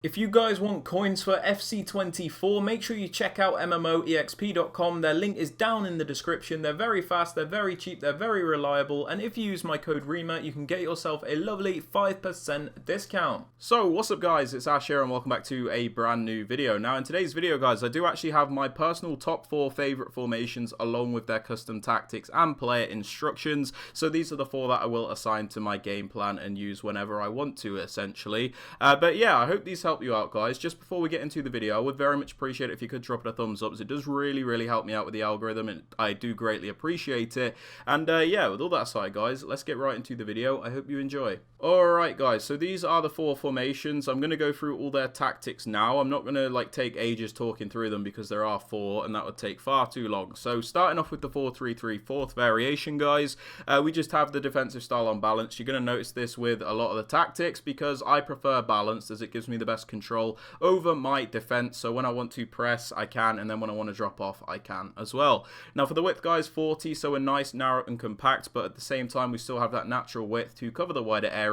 If you guys want coins for FC24, make sure you check out eafc.com. Their link is down in the description. They're very fast, they're very cheap, they're very reliable, and if you use my code Rema, you can get yourself a lovely 5% discount. So, what's up guys, it's Ash here and welcome back to a brand new video. Now in today's video guys, I do actually have my personal top 4 favourite formations along with their custom tactics and player instructions. So these are the 4 that I will assign to my game plan and use whenever I want to essentially. But yeah, I hope these help you out guys. Just before we get into the video, I would very much appreciate it if you could drop it a thumbs up, as it does really help me out with the algorithm, and I do greatly appreciate it. And yeah, with all that aside guys, let's get right into the video. I hope you enjoy. Alright guys, so these are the 4 formations. I'm going to go through all their tactics now. I'm not going to like take ages talking through them because there are 4 and that would take far too long. So starting off with the 4-3-3 fourth variation guys, we just have the defensive style on balance. You're going to notice this with a lot of the tactics because I prefer balanced, as it gives me the best control over my defense. So when I want to press I can, and then when I want to drop off I can as well. Now for the width guys, 40, so a nice narrow and compact, but at the same time we still have that natural width to cover the wider areas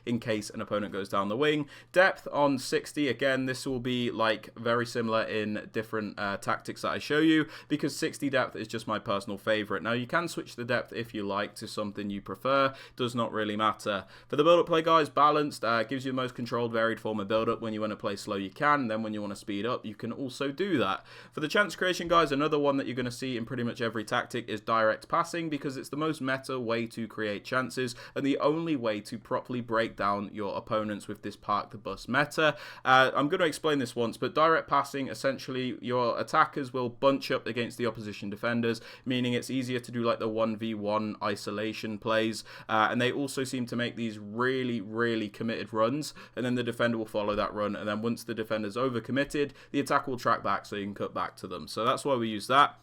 in case an opponent goes down the wing. Depth on 60, again this will be like very similar in different tactics that I show you, because 60 depth is just my personal favorite. Now you can switch the depth if you like to something you prefer, does not really matter. For the build up play guys, balanced, gives you the most controlled varied form of build up. When you want to play slow you can, then when you want to speed up you can also do that. For the chance creation guys, another one that you're going to see in pretty much every tactic is direct passing, because it's the most meta way to create chances and the only way to properly break down your opponents with this park the bus meta. I'm going to explain this once, but direct passing, essentially your attackers will bunch up against the opposition defenders, meaning it's easier to do like the 1v1 isolation plays, and they also seem to make these really committed runs, and then the defender will follow that run, and then once the defender's overcommitted, the attack will track back so you can cut back to them. So that's why we use that.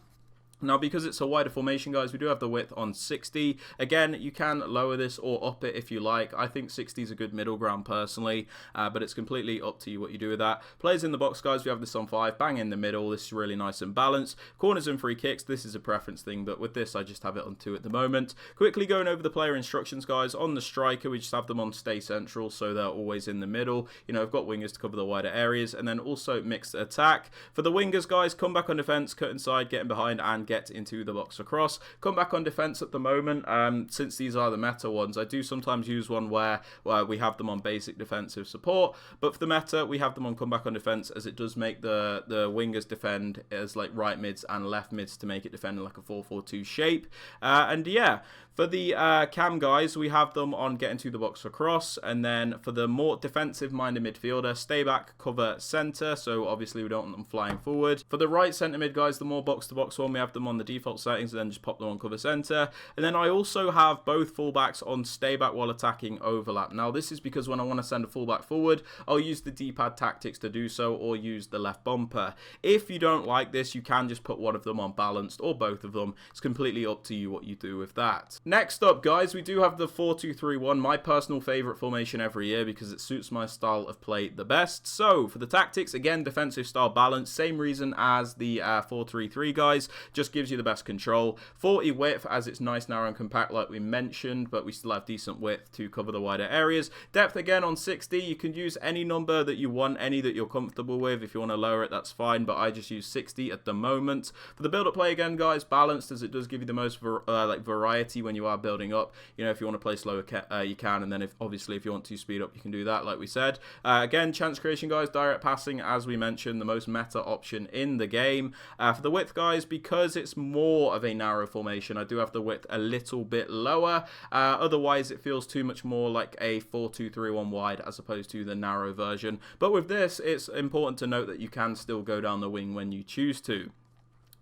Now, because it's a wider formation, guys, we do have the width on 60. Again, you can lower this or up it if you like. I think 60 is a good middle ground personally, but it's completely up to you what you do with that. Players in the box, guys, we have this on 5. Bang in the middle. This is really nice and balanced. Corners and free kicks, this is a preference thing, but with this, I just have it on 2 at the moment. Quickly going over the player instructions, guys. On the striker, we just have them on stay central, so they're always in the middle. You know, I've got wingers to cover the wider areas, and then also mixed attack. For the wingers, guys, come back on defense, cut inside, get in behind, and get into the box across. Come back on defense at the moment. Since these are the meta ones, I do sometimes use one where we have them on basic defensive support, but for the meta we have them on come back on defense, as it does make the wingers defend as like right mids and left mids to make it defend in like a 4-4-2 shape. And yeah, for the cam guys, we have them on get into the box across, and then for the more defensive minded midfielder, stay back, cover center, so obviously we don't want them flying forward. For the right centre mid guys, the more box to box one, we have them on the default settings and then just pop them on cover center. And then I also have both fullbacks on stay back while attacking overlap. Now this is because when I want to send a fullback forward, I'll use the D-pad tactics to do so, or use the left bumper. If you don't like this, you can just put one of them on balanced or both of them. It's completely up to you what you do with that. Next up guys, we do have the 4-2-3-1, my personal favorite formation every year because it suits my style of play the best. So for the tactics, again, defensive style balance, same reason as the 4-3-3 guys, just gives you the best control. 40 width, as it's nice, narrow and compact like we mentioned, but we still have decent width to cover the wider areas. Depth again on 60, you can use any number that you want, any that you're comfortable with. If you want to lower it, that's fine, but I just use 60 at the moment. For the build up play again guys, balanced, as it does give you the most variety when you are building up. You know, if you want to play slower you can, and then obviously if you want to speed up you can do that like we said. Again, chance creation guys, direct passing, as we mentioned, the most meta option in the game. For the width guys, because it's more of a narrow formation, I do have the width a little bit lower. Otherwise it feels too much more like a 4-2-3-1 wide as opposed to the narrow version, but with this it's important to note that you can still go down the wing when you choose to.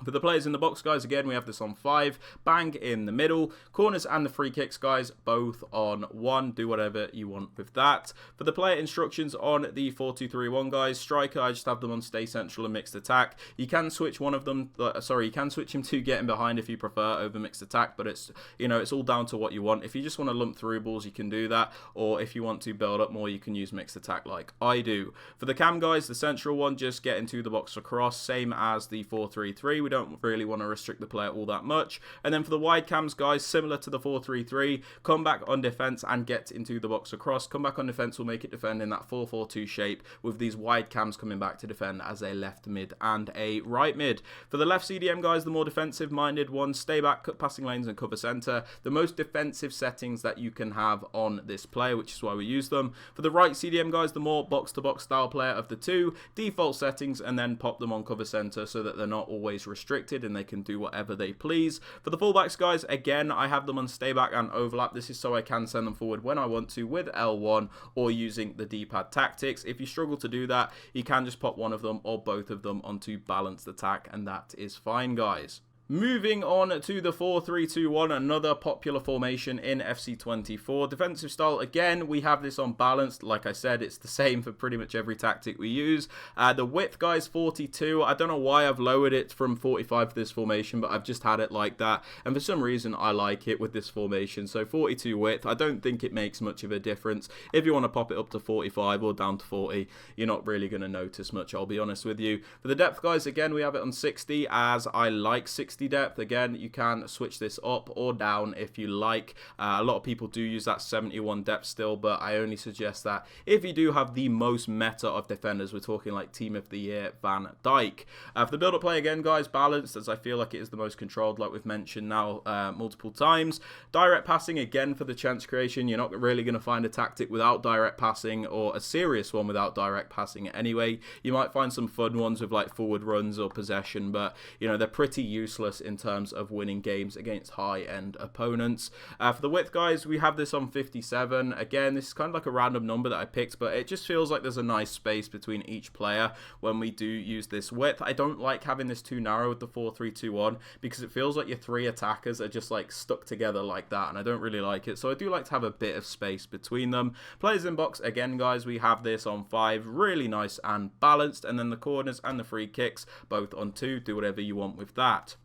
For the players in the box, guys, again, we have this on 5. Bang in the middle. Corners and the free kicks, guys, both on 1. Do whatever you want with that. For the player instructions on the 4-2-3-1, guys, striker, I just have them on stay central and mixed attack. You can switch one of them, you can switch him to getting behind if you prefer over mixed attack, but it's, you know, it's all down to what you want. If you just want to lump through balls, you can do that, or if you want to build up more, you can use mixed attack like I do. For the cam, guys, the central one, just get into the box across, same as the 4-3-3. We don't really want to restrict the player all that much. And then for the wide cams, guys, similar to the 4-3-3, come back on defense and get into the box across. Come back on defense will make it defend in that 4-4-2 shape, with these wide cams coming back to defend as a left mid and a right mid. For the left CDM, guys, the more defensive minded ones, stay back, cut passing lanes and cover center. The most defensive settings that you can have on this player, which is why we use them. For the right CDM, guys, the more box to box style player of the two, default settings, and then pop them on cover center so that they're not always restricted and they can do whatever they please. For the fullbacks, guys, again, I have them on stay back and overlap. This is so I can send them forward when I want to with L1 or using the D-pad tactics. If you struggle to do that, you can just pop one of them or both of them onto balanced attack, and that is fine, guys. Moving on to the 4-3-2-1, another popular formation in FC24. Defensive style, again, we have this on balanced. Like I said, it's the same for pretty much every tactic we use. The width, guys, 42. I don't know why I've lowered it from 45 for this formation, but I've just had it like that. And for some reason, I like it with this formation. So 42 width, I don't think it makes much of a difference. If you want to pop it up to 45 or down to 40, you're not really going to notice much, I'll be honest with you. For the depth, guys, again, we have it on 60, as I like 60 depth. Again, you can switch this up or down if you like. A lot of people do use that 71 depth still, but I only suggest that if you do have the most meta of defenders. We're talking like Team of the Year Van Dijk. For the build-up play, again, guys, balanced, as I feel like it is the most controlled, like we've mentioned now multiple times. Direct passing, again, for the chance creation. You're not really going to find a tactic without direct passing, or a serious one without direct passing anyway. You might find some fun ones with like forward runs or possession, but you know, they're pretty useless in terms of winning games against high-end opponents. For the width, guys, we have this on 57. Again, this is kind of like a random number that I picked, but it just feels like there's a nice space between each player when we do use this width. I don't like having this too narrow with the 4-3-2-1 because it feels like your three attackers are just like stuck together like that, and I don't really like it. So I do like to have a bit of space between them. Players in box, again, guys, we have this on 5. Really nice and balanced. And then the corners and the free kicks, both on 2. Do whatever you want with that.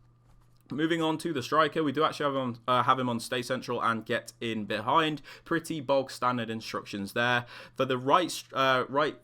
Moving on to the striker, we do actually have him on stay central and get in behind. Pretty bog standard instructions there. For the right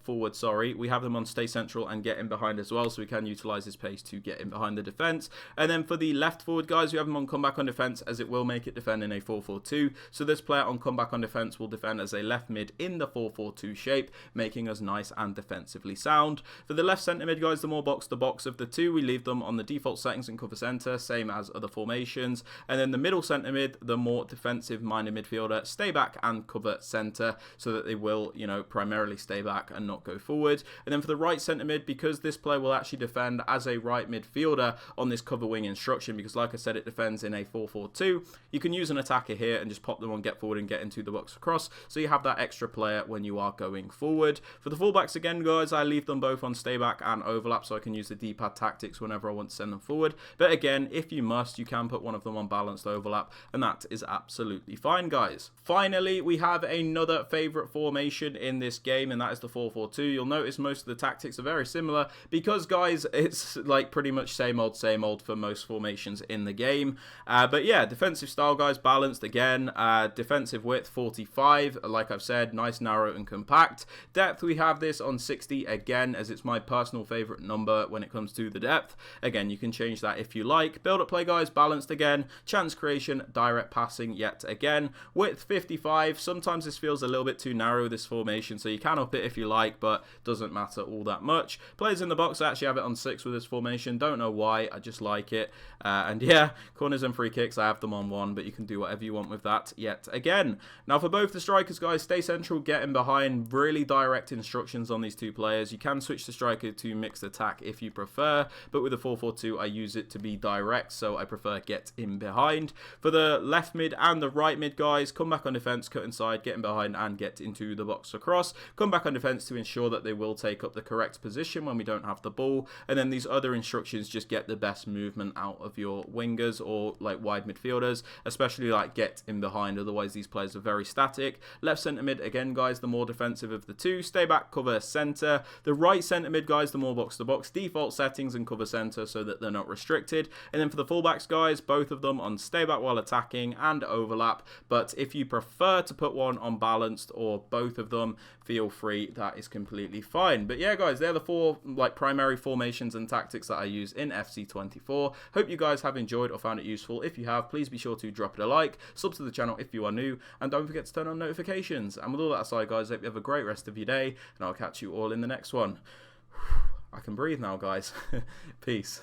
forward, we have him on stay central and get in behind as well, so we can utilize his pace to get in behind the defense. And then for the left forward, guys, we have him on comeback on defense, as it will make it defend in a 4-4-2. So this player on comeback on defense will defend as a left mid in the 4-4-2 shape, making us nice and defensively sound. For the left centre mid, guys, the more box to box of the two, we leave them on the default settings and cover center, same as other formations. And then the middle centre mid, the more defensive minded midfielder, stay back and cover centre, so that they will, you know, primarily stay back and not go forward. And then for the right centre mid, because this player will actually defend as a right midfielder on this cover wing instruction, because like I said, it defends in a 4-4-2, you can use an attacker here and just pop them on get forward and get into the box across, so you have that extra player when you are going forward. For the fullbacks, again, guys, I leave them both on stay back and overlap, so I can use the D-pad tactics whenever I want to send them forward. But again, if you must, you can put one of them on balanced overlap, and that is absolutely fine, guys. Finally, we have another favourite formation in this game, and that is the 4-4-2. You'll notice most of the tactics are very similar because, guys, it's like pretty much same old for most formations in the game. But yeah, defensive style, guys, balanced again. Defensive width 45, like I've said, nice, narrow and compact. Depth, we have this on 60 again, as it's my personal favourite number when it comes to the depth. Again, you can change that if you like. Build up play, guys, balanced again. Chance creation, direct passing yet again. Width 55. Sometimes this feels a little bit too narrow, this formation, so you can up it if you like, but doesn't matter all that much. Players in the box, I actually have it on 6 with this formation. Don't know why, I just like it. And yeah, corners and free kicks, I have them on 1, but you can do whatever you want with that yet again. Now for both the strikers, guys, stay central, get in behind. Really direct instructions on these two players. You can switch the striker to mixed attack if you prefer, but with the 4-4-2, I use it to be direct, so I prefer get in behind. For the left mid and the right mid, guys, come back on defense, cut inside, get in behind and get into the box across. Come back on defense to ensure that they will take up the correct position when we don't have the ball. And then these other instructions just get the best movement out of your wingers or like wide midfielders, especially like get in behind, otherwise these players are very static. Left centre mid, again, guys, the more defensive of the two, stay back, cover centre. The right centre mid, guys, the more box to box, default settings and cover centre so that they're not restricted. And then for the fullbacks, guys, both of them on stay back while attacking and overlap. But if you prefer to put one on balanced or both of them, feel free, that is completely fine. But yeah, guys, they're the four primary formations and tactics that I use in FC24. Hope you guys have enjoyed or found it useful. If you have, please be sure to drop it a like, sub to the channel if you are new, and don't forget to turn on notifications. And with all that aside, guys, I hope you have a great rest of your day, and I'll catch you all in the next one. I can breathe now, guys. Peace.